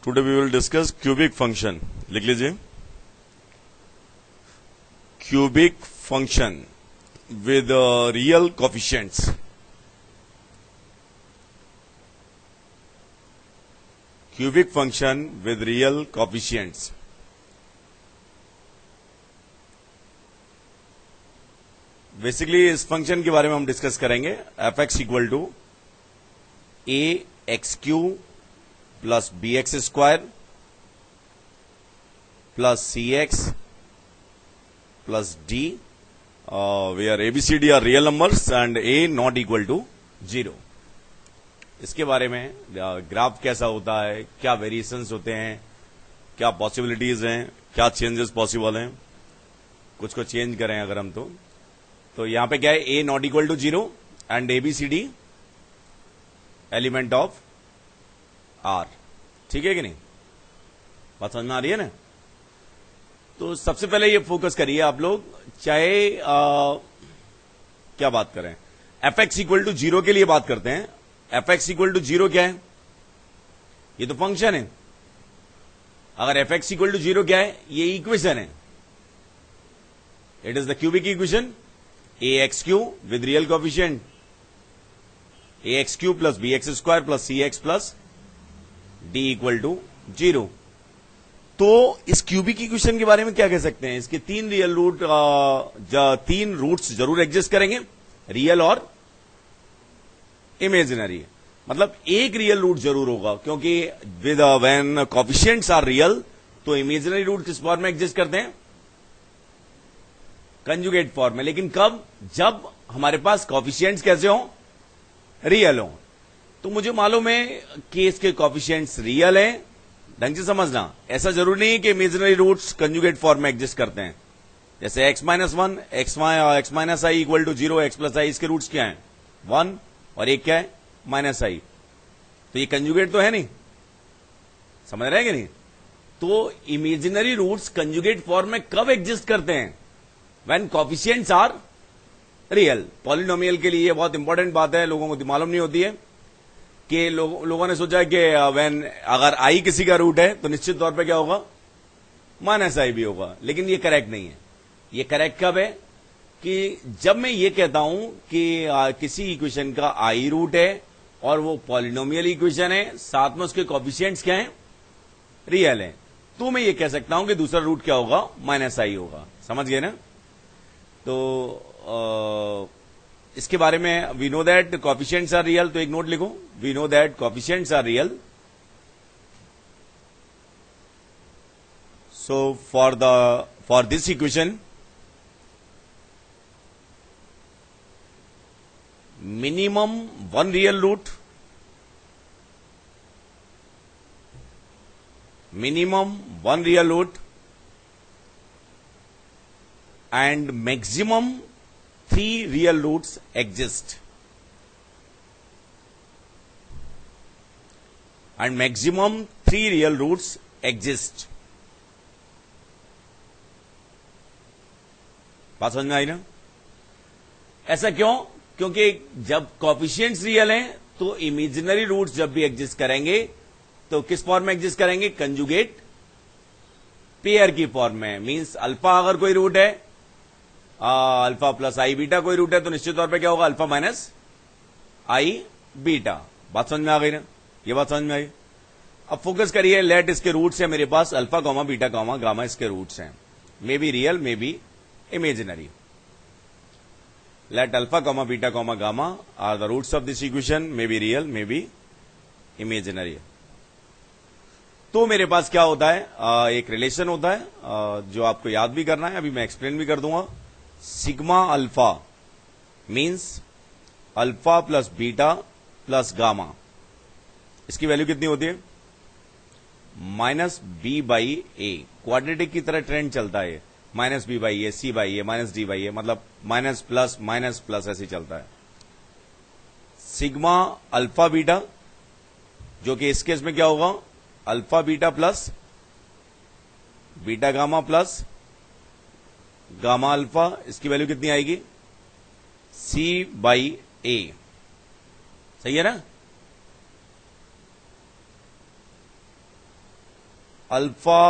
Today we will discuss cubic function. लिख लीजिए, cubic function with real coefficients. Cubic function with real coefficients. Basically इस function के बारे में हम डिस्कस करेंगे। F x equal to a x cube plus b x square plus c x plus d, where ABCD are real numbers and a not equal to 0। इसके बारे में graph कैसा होता है, क्या वेरिएशंस होते हैं, क्या पॉसिबिलिटीज हैं, क्या चेंजेस पॉसिबल हैं, कुछ को चेंज करें अगर हम तो यहां पे क्या है, A not equal to 0 and ABCD element of R. ठीक है कि नहीं? बात समझ में आ रही है ना? तो सबसे पहले ये फोकस करिए आप लोग, चाहे क्या बात करें, एफ एक्स इक्वल टू 0 के लिए बात करते हैं। एफ एक्स इक्वल टू 0 क्या है? ये तो फंक्शन है। अगर एफ एक्स इक्वल टू 0 क्या है? ये इक्वेशन है। It is the cubic equation a x cube with real coefficient a x cube plus b x square plus c x plus d equal to 0। तो इस cubic equation के बारे में क्या कह सकते हैं? इसके तीन रियल रूट, तीन रूट्स जरूर एग्जिस्ट करेंगे, रियल और इमेजिनरी। मतलब एक रियल रूट जरूर होगा, क्योंकि with when coefficients are real तो इमेजिनरी रूट किस फॉर्म में एग्जिस्ट करते हैं? कंजुगेट फॉर्म में। लेकिन कब? जब हमारे पास कोफिशिएंट्स कैसे हो? रियल हो। तो मुझे मालूम है कि इसके कोफिशिएंट्स रियल हैं। ढंग से समझना, ऐसा जरूरी नहीं है कि इमेजिनरी रूट्स कंजुगेट फॉर्म में एग्जिस्ट करते हैं। जैसे x minus 1 X minus I equal to 0, X plus I, इसके रूट्स क्या हैं? 1 और एक क्या है? Minus I. तो ये कंजुगेट तो है नहीं, समझ रहे हैं कि नहीं? तो इमेजिनरी रूट्स कंजुगेट फॉर्म में कब एग्जिस्ट करते हैं? When coefficients are real. Polynomial के लिए ये बहुत इंपॉर्टेंट बात है, लोगों को मालूम नहीं होती है कि लोगों ने सोचा कि व्हेन अगर आई किसी का रूट है तो निश्चित तौर पे क्या होगा? माइनस आई भी होगा। लेकिन ये करेक्ट नहीं है। ये करेक्ट कब है? कि जब मैं ये कहता हूं कि किसी इक्वेशन का आई रूट है और वो पॉलिनोमियल इक्वेशन है, साथ में उसके कोफिशिएंट्स क्या है? रियल है, तो मैं ये कह सकता हूं कि दूसरा रूट क्या होगा? माइनस आई होगा। समझ गए ना? तो इसके बारे में we know that coefficients are real. तो एक नोट लिखो, we know that coefficients are real. So for this equation minimum one real root, minimum one real root and maximum 3 real roots exist, and maximum 3 real roots exist। बात समझ में आई ना? ऐसा क्यों? क्योंकि जब कोफिशिएंट्स रियल हैं तो इमेजिनरी रूट्स जब भी एग्जिस्ट करेंगे तो किस फॉर्म में एग्जिस्ट करेंगे? कंजुगेट पेयर की फॉर्म में। मींस अल्फा अगर कोई रूट है, अल्फा प्लस आई बीटा कोई रूट है, तो निश्चित तौर पे क्या होगा? अल्फा माइनस आई बीटा। बात समझ में आ गई ना? ये बात समझ में आई? अब फोकस करिए, लेट इसके रूट्स है मेरे पास alpha comma beta comma gamma, इसके रूट्स हैं, may be real may be imaginary. Let alpha comma beta comma gamma are the roots of this equation, may be real may be imaginary. तो मेरे पास क्या होता है? एक रिलेशन होता है जो आपको याद भी करना है, अभी मैं एक्सप्लेन भी कर दूंगा। Sigma alpha means alpha plus beta plus gamma. इसकी वैल्यू कितनी होती है? Minus B by A. Quadratic की तरह ट्रेंड चलता है, minus B by A, C by A, minus D by A, मतलब माइनस प्लस ऐसे चलता है। सिग्मा अल्फा बीटा, जो कि इस केस में क्या होगा? Alpha beta plus beta gamma plus gamma alpha. इसकी वैल्यू कितनी आएगी? सी बाई ए। सही है ना? अल्फा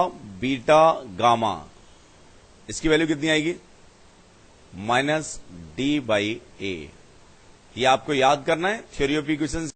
बीटा गामा, इसकी वैल्यू कितनी आएगी? -d/a। ये आपको याद करना है थ्योरी ऑफ इक्वेशंस।